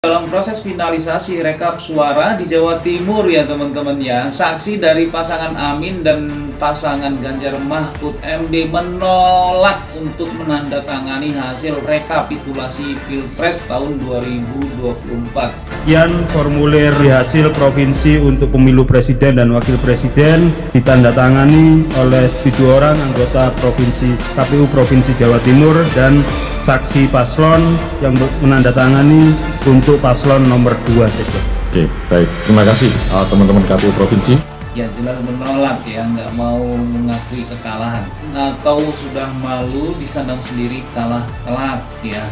Dalam proses finalisasi rekap suara di Jawa Timur ya teman-teman ya, saksi dari pasangan Amin dan pasangan Ganjar Mahfud MD menolak untuk menandatangani hasil rekapitulasi Pilpres tahun 2024. Sekian formulir hasil provinsi untuk pemilu presiden dan wakil presiden ditandatangani oleh 7 orang anggota provinsi KPU Provinsi Jawa Timur dan saksi paslon yang menandatangani untuk paslon nomor 2 saja. Oke, baik. Terima kasih teman-teman KPU Provinsi. Ya jelas menolak ya, nggak mau mengakui kekalahan atau sudah malu di kandang sendiri kalah telak ya.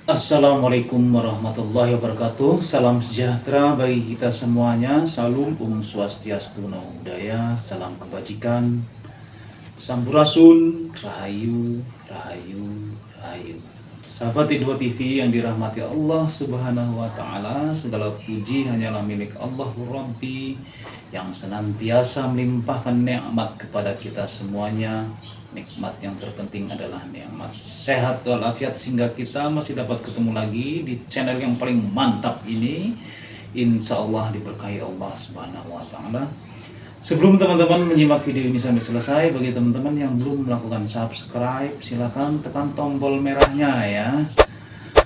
Assalamualaikum warahmatullahi wabarakatuh. Salam sejahtera bagi kita semuanya. Salam Om Swastiastu, Namo Buddhaya, salam kebajikan, Sampurasun, Rahayu, Rahayu, Rahayu. Sahabat T2 TV yang dirahmati Allah Subhanahu wa Ta'ala, segala puji hanyalah milik Allah Rabbi yang senantiasa melimpahkan nikmat kepada kita semuanya. Nikmat yang terpenting adalah nikmat sehat walafiat, sehingga kita masih dapat ketemu lagi di channel yang paling mantap ini. Insya Allah diberkahi Allah Subhanahu wa Ta'ala. Sebelum teman-teman menyimak video ini sampai selesai, bagi teman-teman yang belum melakukan subscribe, silakan tekan tombol merahnya ya.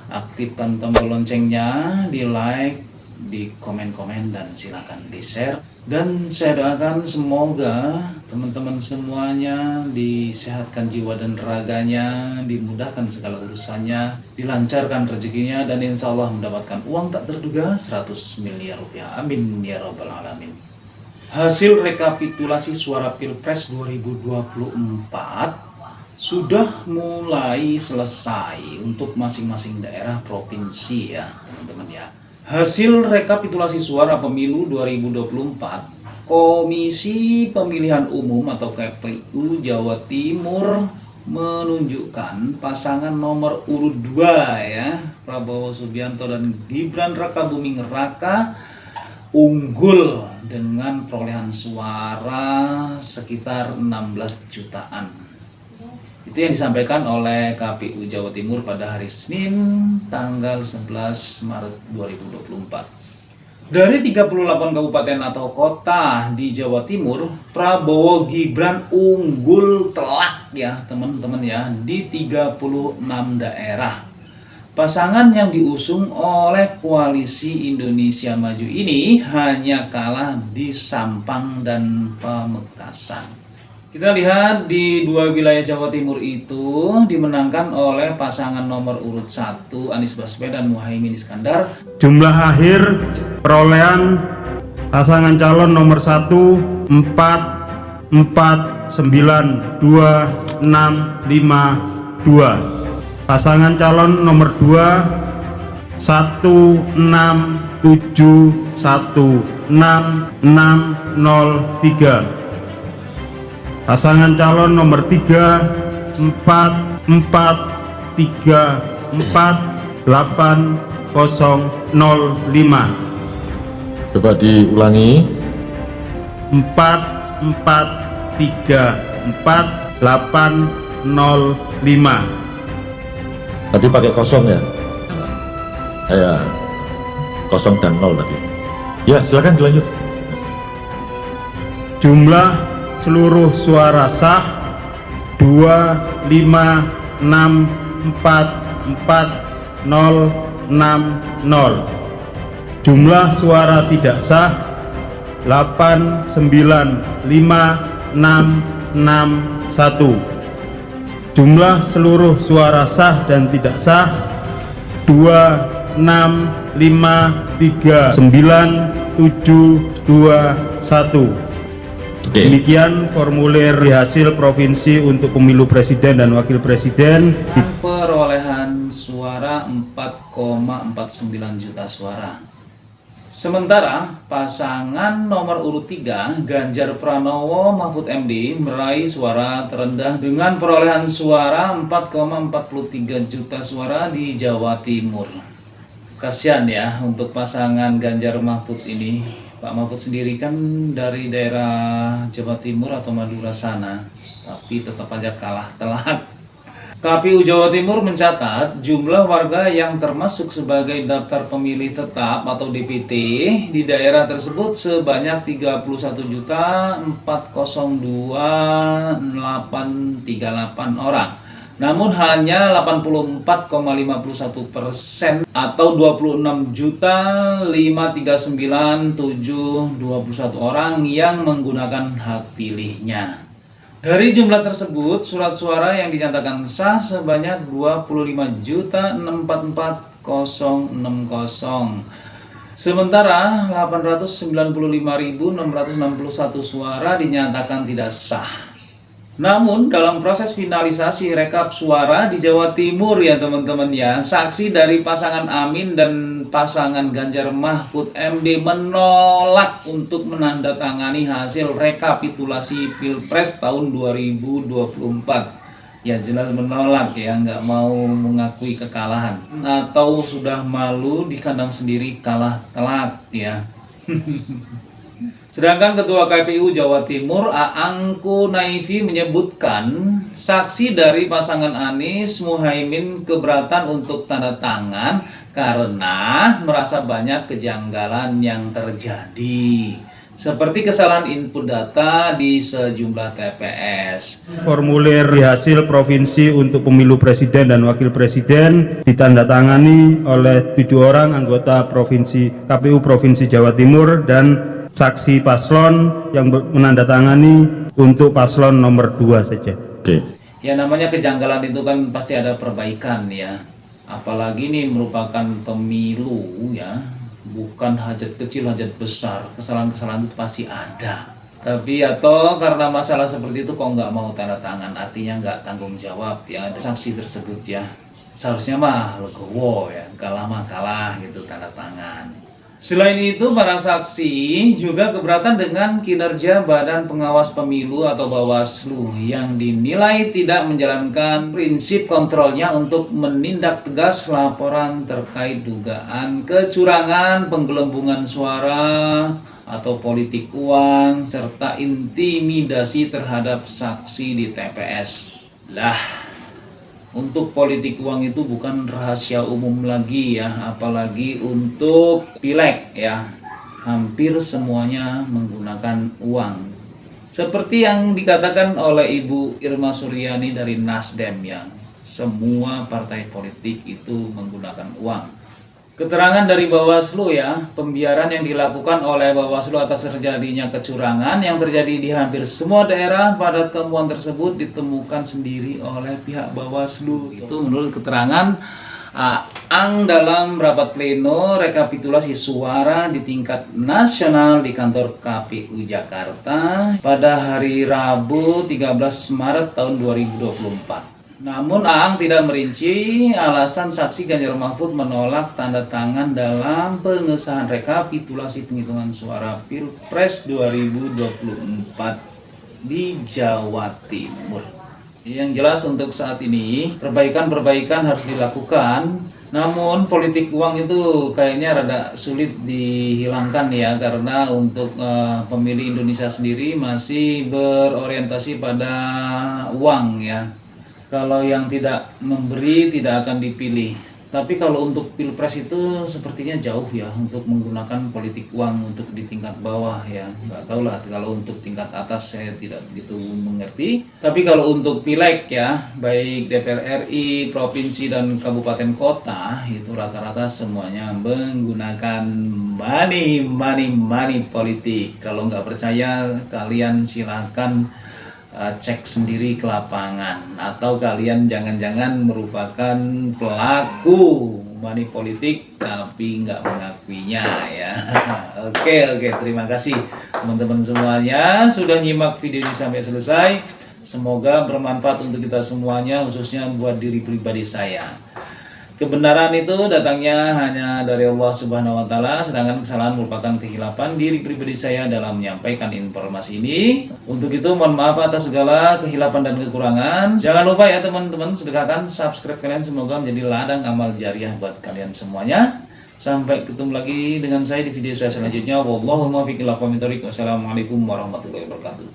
Aktifkan tombol loncengnya, di like, di komen-komen, dan silakan di share. Dan saya doakan semoga teman-teman semuanya disehatkan jiwa dan raganya, dimudahkan segala urusannya, dilancarkan rezekinya, dan insya Allah mendapatkan uang tak terduga 100 miliar rupiah. Amin ya rabbal alamin. Hasil rekapitulasi suara Pilpres 2024 sudah mulai selesai untuk masing-masing daerah provinsi ya teman-teman ya. Hasil rekapitulasi suara pemilu 2024 Komisi Pemilihan Umum atau KPU Jawa Timur menunjukkan pasangan nomor urut 2 ya, Prabowo Subianto dan Gibran Rakabuming Raka unggul dengan perolehan suara sekitar 16 jutaan. Itu yang disampaikan oleh KPU Jawa Timur pada hari Senin tanggal 11 Maret 2024. Dari 38 kabupaten atau kota di Jawa Timur, Prabowo Gibran unggul telak ya teman-teman ya di 36 daerah. Pasangan yang diusung oleh Koalisi Indonesia Maju ini hanya kalah di Sampang dan Pamekasan. Kita lihat di 2 wilayah Jawa Timur itu dimenangkan oleh pasangan nomor urut 1 Anies Baswedan Muhaimin Iskandar. Jumlah akhir perolehan pasangan calon nomor 1 4 4 9 2 6 5 2. Pasangan calon nomor 2 1 6 7 1 6 6 0 3. Pasangan calon nomor 3 4 4 3 4 8 0 0 5. Coba diulangi. 4 4 3 4 8 0 5. Tadi pakai kosong ya? Ya, kosong dan nol tadi. Ya, silakan dilanjut. Jumlah seluruh suara sah 2 5 6 4 4 0 6 0. Jumlah suara tidak sah 8 9 5 6 6 1. Jumlah seluruh suara sah dan tidak sah 2 6 5 3 9 7 2 1. Demikian formulir hasil provinsi untuk pemilu presiden dan wakil presiden. Perolehan suara 4,49 juta suara. Sementara pasangan nomor urut 3 Ganjar Pranowo Mahfud MD meraih suara terendah dengan perolehan suara 4,43 juta suara di Jawa Timur. Kasihan ya untuk pasangan Ganjar Mahfud ini. Pak Mahfud sendiri kan dari daerah Jawa Timur atau Madura sana, tapi tetap aja kalah telak. KPU Jawa Timur mencatat jumlah warga yang termasuk sebagai daftar pemilih tetap atau DPT di daerah tersebut sebanyak 31.402.838 orang. Namun hanya 84,51% atau 26.539.721 orang yang menggunakan hak pilihnya. Dari jumlah tersebut, surat suara yang dinyatakan sah sebanyak 25.044.060. Sementara 895.661 suara dinyatakan tidak sah. Namun dalam proses finalisasi rekap suara di Jawa Timur ya teman-teman ya, saksi dari pasangan Amin dan pasangan Ganjar Mahfud MD menolak untuk menandatangani hasil rekapitulasi Pilpres tahun 2024. Ya jelas menolak ya, nggak mau mengakui kekalahan atau sudah malu di kandang sendiri kalah telak ya. Sedangkan Ketua KPU Jawa Timur Aang Kunaifi menyebutkan saksi dari pasangan Anies Muhaimin keberatan untuk tanda tangan karena merasa banyak kejanggalan yang terjadi, seperti kesalahan input data di sejumlah TPS. Formulir di hasil provinsi untuk pemilu presiden dan wakil presiden ditandatangani oleh 7 orang anggota KPU Provinsi Jawa Timur dan saksi paslon yang menandatangani untuk paslon nomor 2 saja. Oke. Ya namanya kejanggalan itu kan pasti ada perbaikan ya. Apalagi ini merupakan pemilu ya, bukan hajat kecil hajat besar. Kesalahan-kesalahan itu pasti ada. Tapi atau karena masalah seperti itu kok nggak mau tanda tangan, artinya nggak tanggung jawab ya ada sanksi tersebut ya. Seharusnya mah legowo ya, kalah mah kalah gitu tanda tangan. Selain itu, para saksi juga keberatan dengan kinerja Badan Pengawas Pemilu atau Bawaslu yang dinilai tidak menjalankan prinsip kontrolnya untuk menindak tegas laporan terkait dugaan kecurangan, penggelembungan suara atau politik uang, serta intimidasi terhadap saksi di TPS. Untuk politik uang itu bukan rahasia umum lagi ya, apalagi untuk pileg ya, hampir semuanya menggunakan uang. Seperti yang dikatakan oleh Ibu Irma Suryani dari Nasdem ya, semua partai politik itu menggunakan uang. Keterangan dari Bawaslu ya, pembiaran yang dilakukan oleh Bawaslu atas terjadinya kecurangan yang terjadi di hampir semua daerah. Pada temuan tersebut ditemukan sendiri oleh pihak Bawaslu. Itu menurut keterangan Aang dalam rapat pleno rekapitulasi suara di tingkat nasional di kantor KPU Jakarta pada hari Rabu 13 Maret tahun 2024. Namun Aang tidak merinci alasan saksi Ganjar Mahfud menolak tanda tangan dalam pengesahan rekapitulasi penghitungan suara Pilpres 2024 di Jawa Timur. Yang jelas untuk saat ini perbaikan-perbaikan harus dilakukan. Namun politik uang itu kayaknya rada sulit dihilangkan ya, karena untuk pemilih Indonesia sendiri masih berorientasi pada uang ya. Kalau yang tidak memberi tidak akan dipilih. Tapi kalau untuk Pilpres itu sepertinya jauh ya untuk menggunakan politik uang untuk di tingkat bawah ya. Nggak tahu lah kalau untuk tingkat atas saya tidak begitu mengerti. Tapi kalau untuk pileg ya, baik DPR RI, provinsi dan kabupaten kota itu rata-rata semuanya menggunakan money politik. Kalau nggak percaya kalian silahkan cek sendiri ke lapangan, atau kalian jangan-jangan merupakan pelaku money politik tapi nggak mengakuinya ya. Oke, terima kasih teman-teman semuanya sudah nyimak video ini sampai selesai. Semoga bermanfaat untuk kita semuanya, khususnya buat diri pribadi saya. Kebenaran itu datangnya hanya dari Allah Subhanahu wa Ta'ala, sedangkan kesalahan merupakan kehilapan diri pribadi saya dalam menyampaikan informasi ini. Untuk itu mohon maaf atas segala kehilapan dan kekurangan. Jangan lupa ya teman-teman, sedekahkan subscribe kalian, semoga menjadi ladang amal jariah buat kalian semuanya. Sampai ketemu lagi dengan saya di video saya selanjutnya. Wallahul muwaffiq ila aqwamit thoriq. Wassalamualaikum warahmatullahi wabarakatuh.